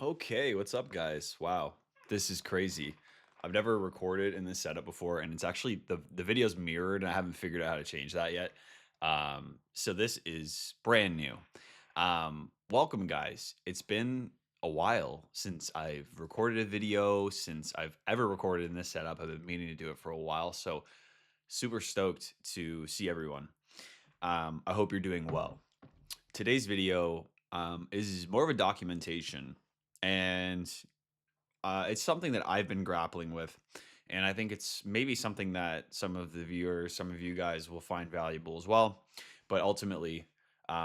Okay, what's up, guys? Wow, this is crazy. I've never recorded in this setup before, and it's actually the video's mirrored, and I haven't figured out how to change that yet. So this is brand new. Welcome, guys. It's been a while since I've recorded a video, since I've ever recorded in this setup. I've been meaning to do it for a while, so super stoked to see everyone. I hope you're doing well. Today's video is more of a documentation, and it's something that I've been grappling with, and I think it's maybe something that some of the viewers, some of you guys will find valuable as well. But ultimately,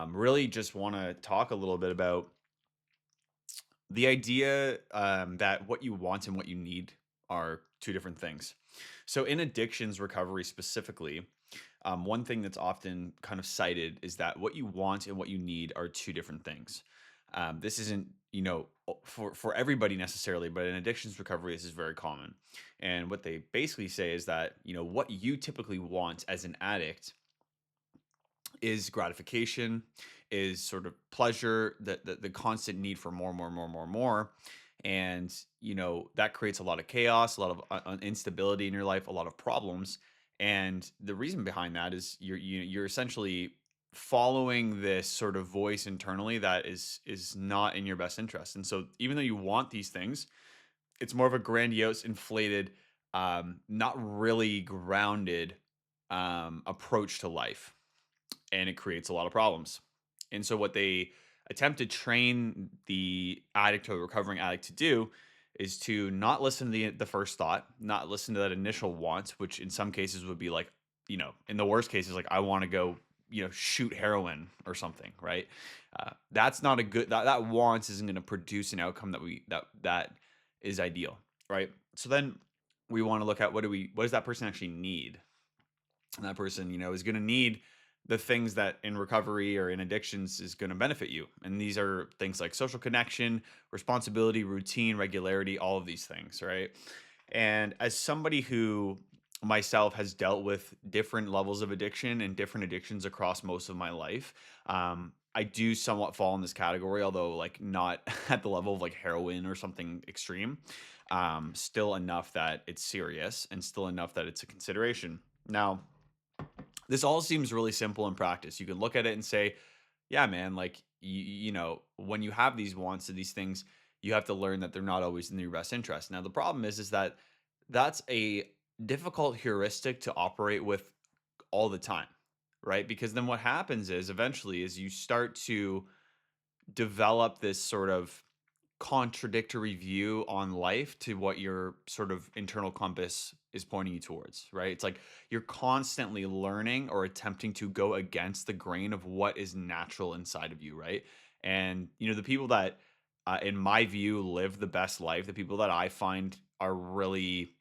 really just want to talk a little bit about the idea that what you want and what you need are two different things. So, in addictions recovery specifically, one thing that's often kind of cited is that what you want and what you need are two different things. This isn't, for everybody necessarily, but in addictions recovery, this is very common. And what they basically say is that, what you typically want as an addict is gratification, is sort of pleasure, the constant need for more, more, more, more, more. And, that creates a lot of chaos, a lot of instability in your life, a lot of problems. And the reason behind that is you're essentially following this sort of voice internally that is not in your best interest. And so even though you want these things, it's more of a grandiose, inflated, not really grounded approach to life, and it creates a lot of problems. And so what they attempt to train the addict or the recovering addict to do is to not listen to the first thought, not listen to that initial want, which in some cases would be like, in the worst cases, like I want to go, shoot heroin or something, right? That's not a good that want isn't going to produce an outcome that is ideal, right? So then we want to look at what does that person actually need? And that person, is going to need the things that in recovery or in addictions is going to benefit you. And these are things like social connection, responsibility, routine, regularity, all of these things, right? And as somebody who myself has dealt with different levels of addiction and different addictions across most of my life, I do somewhat fall in this category, although like not at the level of like heroin or something extreme. Still enough that it's serious and still enough that it's a consideration. Now, this all seems really simple in practice. You can look at it and say, yeah, man, like, when you have these wants and these things, you have to learn that they're not always in your best interest. Now, the problem is that that's a difficult heuristic to operate with all the time, right? Because then what happens is eventually is you start to develop this sort of contradictory view on life to what your sort of internal compass is pointing you towards, right? It's like you're constantly learning or attempting to go against the grain of what is natural inside of you, right? And the people that in my view live the best life, the people that I find are really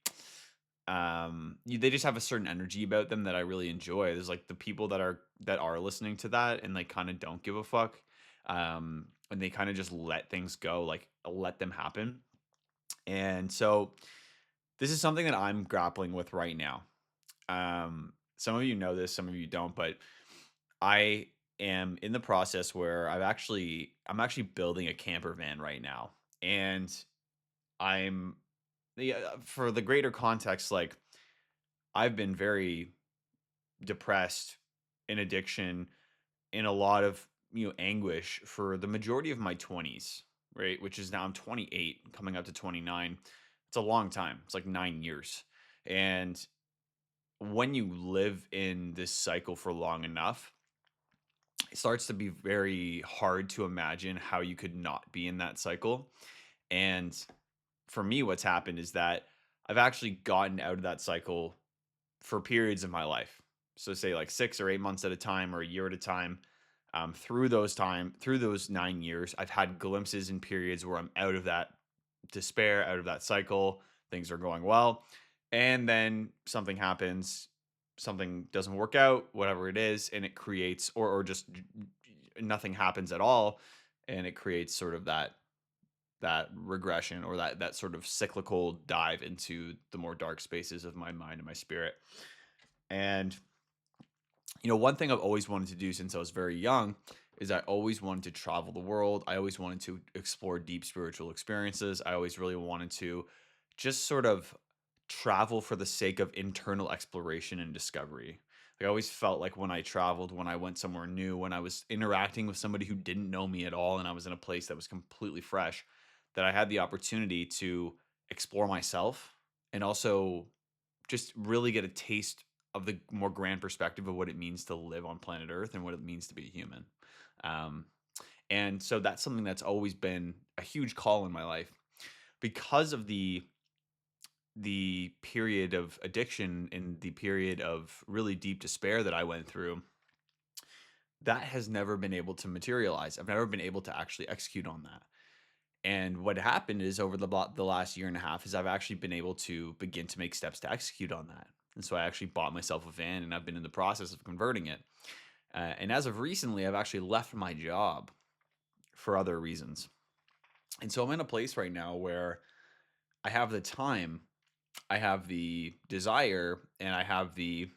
they just have a certain energy about them that I really enjoy. There's like the people that are listening to that and like kind of don't give a fuck, and they kind of just let things go, like let them happen. And so this is something that I'm grappling with right now. Some of you know this, some of you don't, but I am in the process where I'm actually building a camper van right now. And I'm for the greater context, like I've been very depressed, in addiction, in a lot of anguish for the majority of my 20s, right? Which is now I'm 28, coming up to 29. It's a long time. It's like 9 years. And when you live in this cycle for long enough, it starts to be very hard to imagine how you could not be in that cycle. And for me, what's happened is that I've actually gotten out of that cycle for periods of my life. So say like 6 or 8 months at a time or a year at a time. Through those 9 years, I've had glimpses and periods where I'm out of that despair, out of that cycle. Things are going well, and then something happens, something doesn't work out, whatever it is, and it creates, or just nothing happens at all, and it creates sort of that regression or that sort of cyclical dive into the more dark spaces of my mind and my spirit. And one thing I've always wanted to do since I was very young is I always wanted to travel the world. I always wanted to explore deep spiritual experiences. I always really wanted to just sort of travel for the sake of internal exploration and discovery. I always felt like when I traveled, when I went somewhere new, when I was interacting with somebody who didn't know me at all, and I was in a place that was completely fresh, that I had the opportunity to explore myself and also just really get a taste of the more grand perspective of what it means to live on planet Earth and what it means to be a human. Um, and so that's something that's always been a huge call in my life because of the period of addiction and the period of really deep despair that I went through. That has never been able to materialize. I've never been able to actually execute on that. And what happened is over the last year and a half is I've actually been able to begin to make steps to execute on that. And so I actually bought myself a van and I've been in the process of converting it. And as of recently, I've actually left my job for other reasons. And so I'm in a place right now where I have the time, I have the desire, and I have the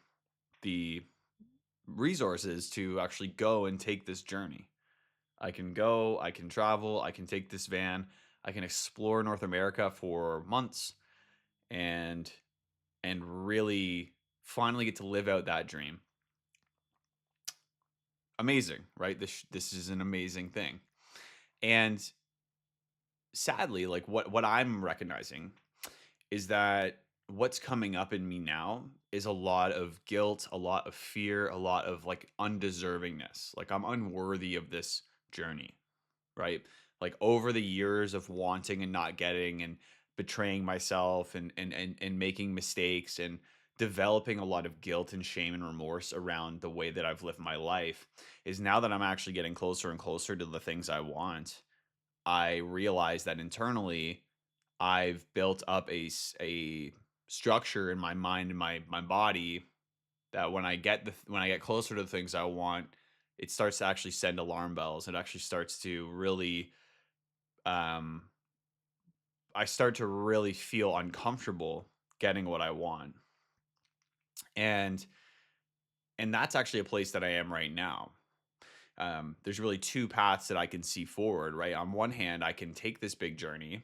resources to actually go and take this journey. I can go, I can travel, I can take this van, I can explore North America for months and really finally get to live out that dream. Amazing, right? This is an amazing thing. And sadly, like what I'm recognizing is that what's coming up in me now is a lot of guilt, a lot of fear, a lot of like undeservingness. Like I'm unworthy of this journey, right? Like over the years of wanting and not getting and betraying myself and making mistakes and developing a lot of guilt and shame and remorse around the way that I've lived my life is now that I'm actually getting closer and closer to the things I want, I realize that internally I've built up a structure in my mind and my body that when I get closer to the things I want, it starts to actually send alarm bells. It actually starts to really um I start to really feel uncomfortable getting what I want. And that's actually a place that I am right now. There's really two paths that I can see forward, right? On one hand, I can take this big journey.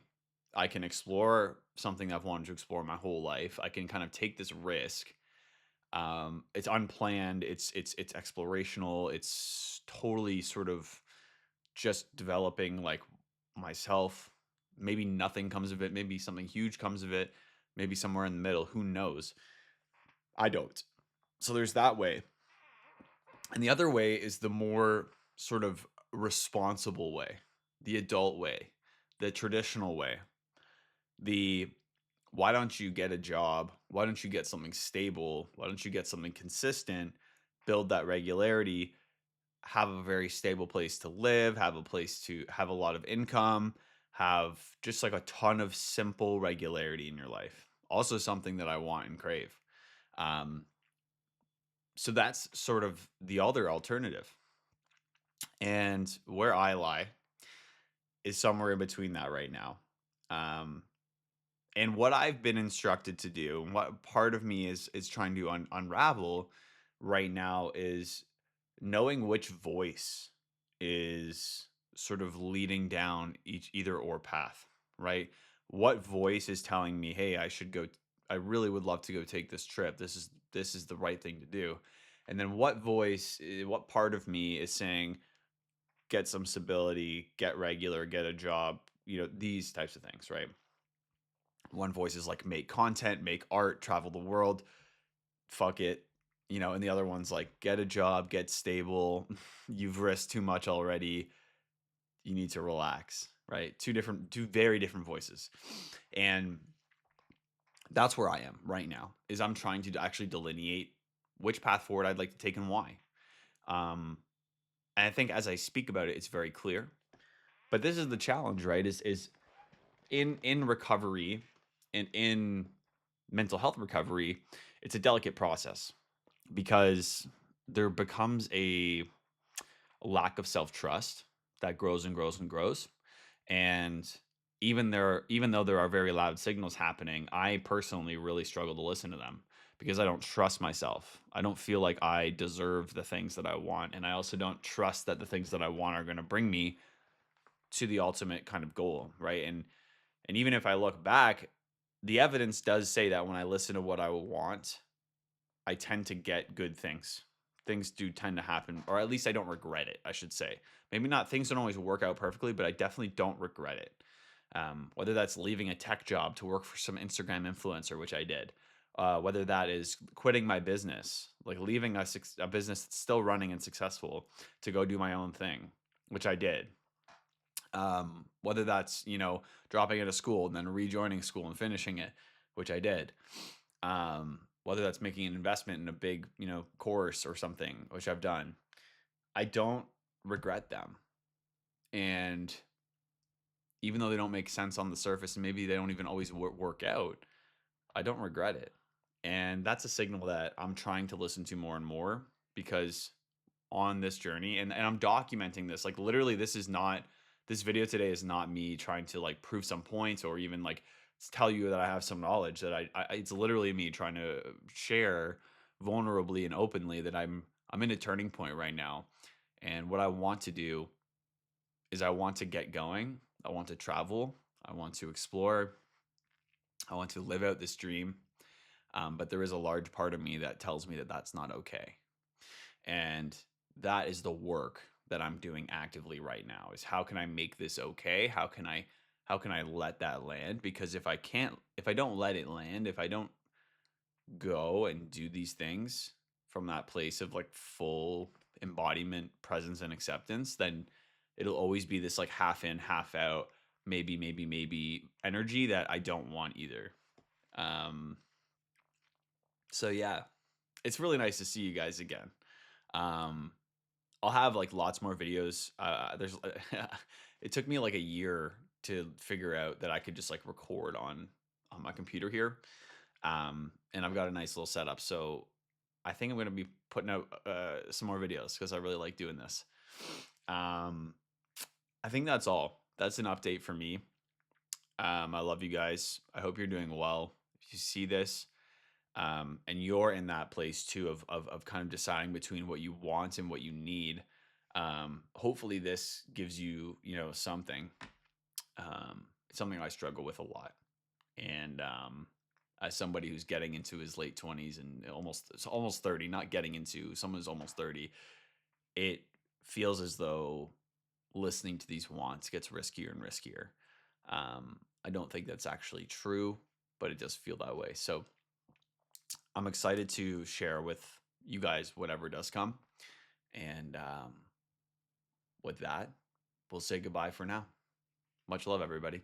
I can explore something I've wanted to explore my whole life. I can kind of take this risk. It's unplanned. It's explorational. It's totally sort of just developing like myself. Maybe nothing comes of it. Maybe something huge comes of it. Maybe somewhere in the middle. Who knows? I don't. So there's that way. And the other way is the more sort of responsible way, the adult way, the traditional way. The why don't you get a job? Why don't you get something stable? Why don't you get something consistent? Build that regularity, have a very stable place to live, have a place to have a lot of income, have just like a ton of simple regularity in your life. Also, something that I want and crave. Um, so that's sort of the other alternative. And where I lie is somewhere in between that right now. Um, and what I've been instructed to do, and what part of me is trying to unravel right now is knowing which voice is sort of leading down each either or path, right? What voice is telling me, "Hey, I should go I really would love to go take this trip. This is the right thing to do." And then what part of me is saying, "Get some stability, get regular, get a job," these types of things, right? One voice is like make content, make art, travel the world, fuck it. And the other one's like get a job, get stable. You've risked too much already. You need to relax, right? Two very different voices. And that's where I am right now. Is I'm trying to actually delineate which path forward I'd like to take and why. Um and I think as I speak about it, it's very clear. But this is the challenge, right? Is in recovery and in mental health recovery, it's a delicate process because there becomes a lack of self-trust that grows and grows and grows. And even though there are very loud signals happening, I personally really struggle to listen to them because I don't trust myself. I don't feel like I deserve the things that I want. And I also don't trust that the things that I want are going to bring me to the ultimate kind of goal, right? And even if I look back, the evidence does say that when I listen to what I want, I tend to get good things. Things do tend to happen, or at least I don't regret it, I should say. Maybe not, things don't always work out perfectly, but I definitely don't regret it. Whether that's leaving a tech job to work for some Instagram influencer, which I did, whether that is quitting my business, like leaving a business that's still running and successful to go do my own thing, which I did. Whether that's, dropping out of school and then rejoining school and finishing it, which I did. Whether that's making an investment in a big, course or something, which I've done. I don't regret them. And even though they don't make sense on the surface and maybe they don't even always work out, I don't regret it. And that's a signal that I'm trying to listen to more and more, because on this journey, and I'm documenting this, like literally this video today is not me trying to like prove some points or even like tell you that I have some knowledge, that it's literally me trying to share vulnerably and openly that I'm in a turning point right now. And what I want to do is I want to get going. I want to travel. I want to explore. I want to live out this dream. But there is a large part of me that tells me that that's not okay. And that is the work that I'm doing actively right now, is how can I make this okay? How can I let that land? Because if I don't let it land, if I don't go and do these things from that place of like full embodiment, presence, and acceptance, then it'll always be this like half in, half out, maybe energy that I don't want either. Um, so yeah, it's really nice to see you guys again. Um, I'll have like lots more videos. There's it took me like a year to figure out that I could just like record on my computer here. And I've got a nice little setup. So I think I'm going to be putting out some more videos because I really like doing this. Um, I think that's all. That's an update for me. I love you guys. I hope you're doing well. If you see this, and you're in that place too of kind of deciding between what you want and what you need, hopefully this gives you, something. It's something I struggle with a lot. And as somebody who's getting into his late 20s and it's almost 30, not getting into, someone who's almost 30, it feels as though listening to these wants gets riskier and riskier. I don't think that's actually true, but it does feel that way. So I'm excited to share with you guys whatever does come. And with that, we'll say goodbye for now. Much love, everybody.